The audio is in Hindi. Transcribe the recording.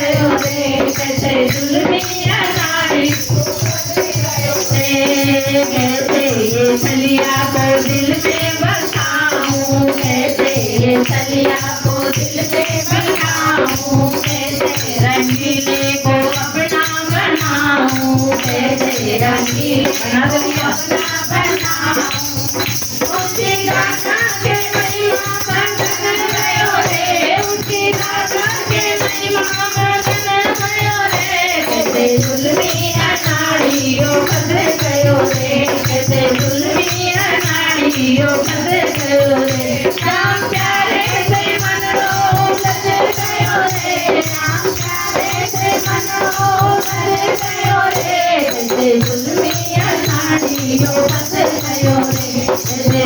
गयो रे कैसे जुल्मी अनाड़ी कैसे ये छलिया को दिल में बसाऊं कैसे ये छलिया को दिल में बसाऊं कैसे रंगीले को अपना बनाऊं कैसे रंगीले को अपना बनाऊं उसकी गाथा के महिमा बंधन गयो रे उसकी गाथा के महिमा बंधन गयो रे कैसे जुल्मी अनाड़ियो बंधन गयो रे कैसे जुल्मी अनाड़ियो बंधन गयो रे राम प्यारे से मन रो बंधन गयो रे राम प्यारे से मन रो बंधन गयो रे कैसे जुल्मी अनाड़ियो बंधन गयो रे कैसे